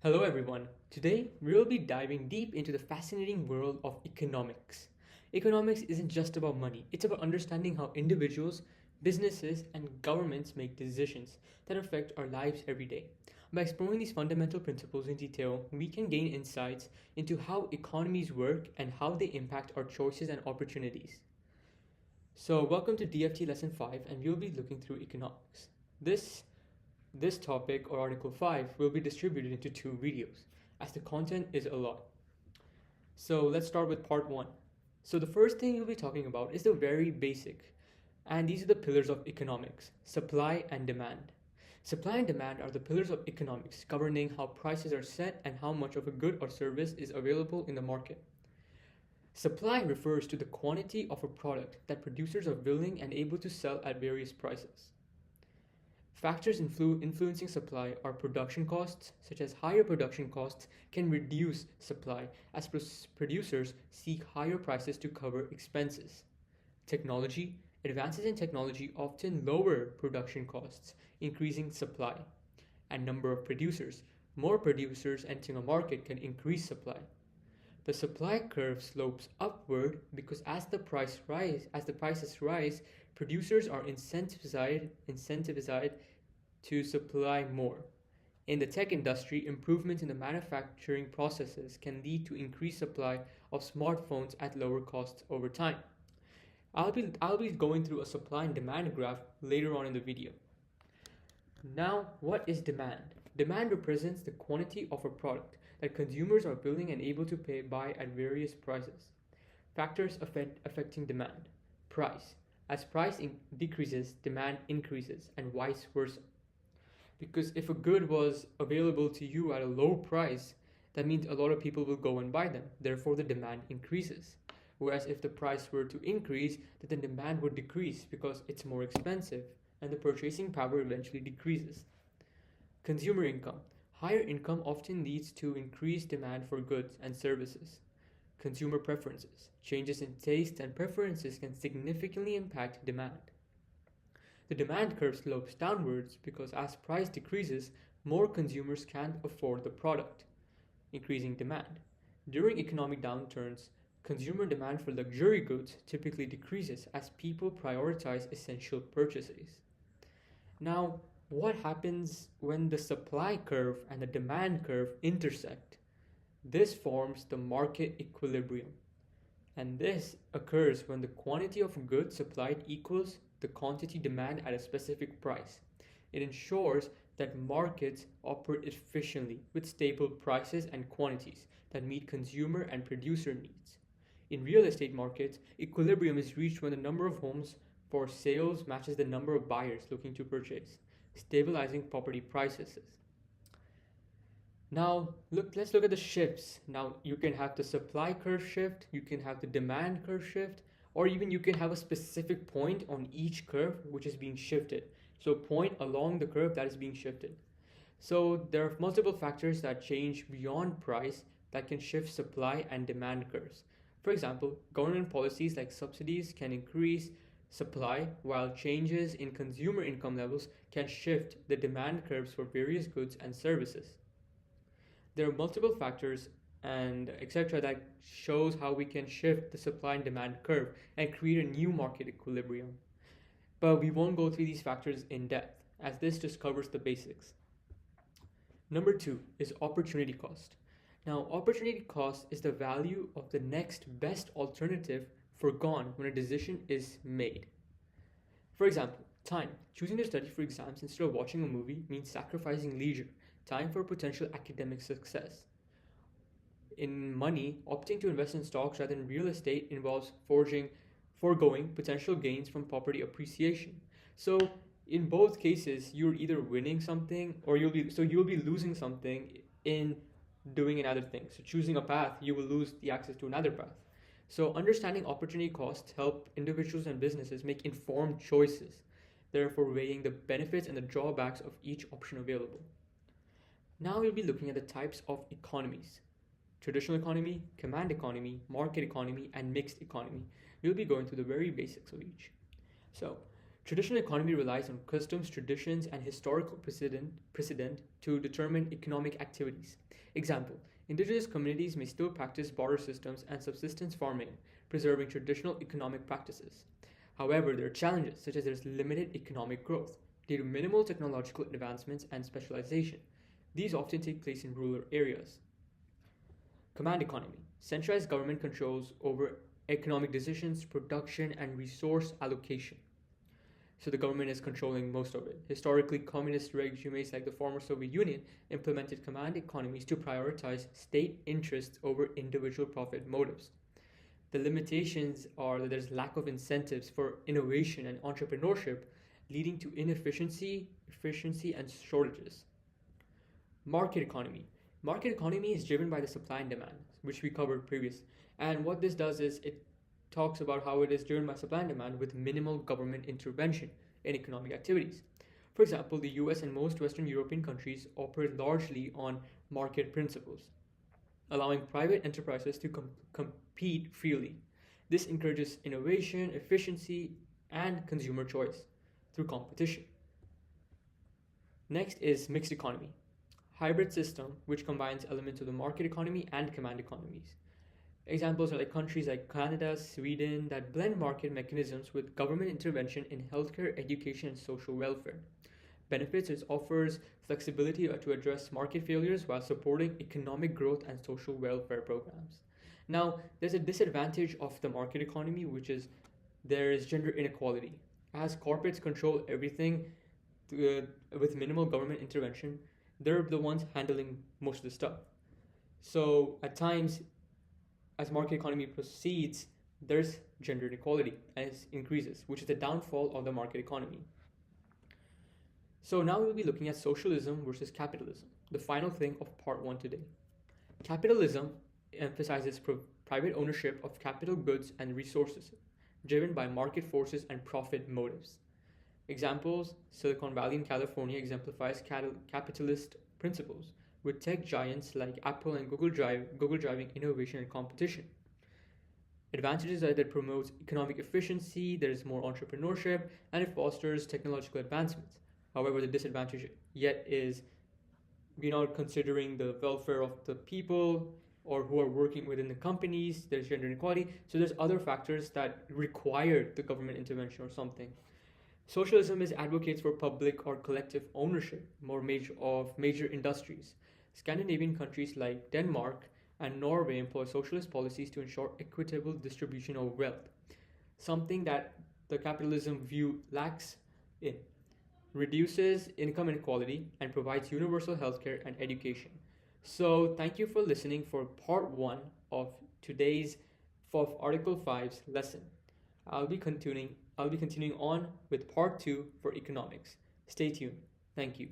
Hello, everyone. Today, we'll be diving deep into the fascinating world of economics. Economics isn't just about money, it's about understanding how individuals, businesses, and governments make decisions that affect our lives every day. By exploring these fundamental principles in detail, we can gain insights into how economies work and how they impact our choices and opportunities. So, welcome to DFT Lesson 5, and we'll be looking through economics. This this topic or Article 5 will be distributed into two videos, as the content is a lot. So let's start with part 1. So the first thing you'll be talking about is the very basic, and these are the pillars of economics: supply and demand. Supply and demand are the pillars of economics, governing how prices are set and how much of a good or service is available in the market. Supply refers to the quantity of a product that producers are willing and able to sell at various prices. Factors influencing supply are production costs, such as higher production costs can reduce supply as producers seek higher prices to cover expenses. Technology: advances in technology often lower production costs, increasing supply. And number of producers: more producers entering a market can increase supply. The supply curve slopes upward because as the prices rise, producers are incentivized to supply more. In the tech industry, improvements in the manufacturing processes can lead to increased supply of smartphones at lower costs over time. I'll be going through a supply and demand graph later on in the video. Now, what is demand? Demand represents the quantity of a product that consumers are willing and able to buy at various prices. Factors affecting demand: price. As decreases, demand increases, and vice versa. Because if a good was available to you at a low price, that means a lot of people will go and buy them. Therefore, the demand increases. Whereas if the price were to increase, then the demand would decrease because it's more expensive and the purchasing power eventually decreases. Consumer income. Higher income often leads to increased demand for goods and services. Consumer preferences. Changes in taste and preferences can significantly impact demand. The demand curve slopes downwards because as price decreases, more consumers can't afford the product, increasing demand. During economic downturns, consumer demand for luxury goods typically decreases as people prioritize essential purchases. Now, what happens when the supply curve and the demand curve intersect? This forms the market equilibrium. And this occurs when the quantity of goods supplied equals the quantity demand at a specific price. It ensures that markets operate efficiently with stable prices and quantities that meet consumer and producer needs. In real estate markets, equilibrium is reached when the number of homes for sales matches the number of buyers looking to purchase, stabilizing property prices. Now, let's look at the shifts. Now, you can have the supply curve shift, you can have the demand curve shift, or even you can have a specific point on each curve which is being shifted. So, a point along the curve that is being shifted. So, there are multiple factors that change beyond price that can shift supply and demand curves. For example, government policies like subsidies can increase supply, while changes in consumer income levels can shift the demand curves for various goods and services. There are multiple factors and etc. that shows how we can shift the supply and demand curve and create a new market equilibrium. But we won't go through these factors in depth, as this just covers the basics. Number 2 is opportunity cost. Now, opportunity cost is the value of the next best alternative forgone when a decision is made. For example, time. Choosing to study for exams instead of watching a movie means sacrificing leisure, time for potential academic success. In money, opting to invest in stocks rather than real estate involves foregoing potential gains from property appreciation. So, in both cases, you're either winning something or you'll be losing something in doing another thing. So, choosing a path, you will lose the access to another path. So, understanding opportunity costs help individuals and businesses make informed choices, therefore weighing the benefits and the drawbacks of each option available. Now we'll be looking at the types of economies: traditional economy, command economy, market economy, and mixed economy. We'll be going through the very basics of each. So, Traditional economy relies on customs, traditions, and historical precedent to determine economic activities. Example: indigenous communities may still practice barter systems and subsistence farming, preserving traditional economic practices. However, there are challenges such as there's limited economic growth due to minimal technological advancements and specialization. These often take place in rural areas. Command economy: centralized government controls over economic decisions, production, and resource allocation. So the government is controlling most of it. Historically, communist regimes like the former Soviet Union implemented command economies to prioritize state interests over individual profit motives. The limitations are that there's lack of incentives for innovation and entrepreneurship, leading to inefficiency, efficiency, and shortages. Market economy. Market economy is driven by the supply and demand, which we covered previous. And what this does is it talks about how it is driven by supply and demand with minimal government intervention in economic activities. For example, the US and most Western European countries operate largely on market principles, allowing private enterprises to compete freely. This encourages innovation, efficiency, and consumer choice through competition. Next is mixed economy, hybrid system which combines elements of the market economy and command economies. Examples are like countries like Canada, Sweden that blend market mechanisms with government intervention in healthcare, education, and social welfare. Benefits: it offers flexibility to address market failures while supporting economic growth and social welfare programs. Now, there's a disadvantage of the market economy, which is there is gender inequality. As corporates control everything with minimal government intervention, they're the ones handling most of the stuff. So, at times, as market economy proceeds, there's gender inequality and it increases, which is the downfall of the market economy. So now we'll be looking at socialism versus capitalism, the final thing of part one today. Capitalism emphasizes private ownership of capital goods and resources, driven by market forces and profit motives. Examples: Silicon Valley in California exemplifies capitalist principles, with tech giants like Apple and Google driving innovation and competition. Advantages are that it promotes economic efficiency, there is more entrepreneurship, and it fosters technological advancements. However, the disadvantage yet is we're not considering the welfare of the people or who are working within the companies, there's gender inequality, so there's other factors that require the government intervention or something. Socialism is advocates for public or collective ownership of major industries. Scandinavian countries like Denmark and Norway employ socialist policies to ensure equitable distribution of wealth, something that the capitalism view lacks in. Reduces income inequality and provides universal healthcare and education. So, thank you for listening for part 1 of today's of Article 5's lesson. I'll be continuing on with part 2 for economics. Stay tuned. Thank you.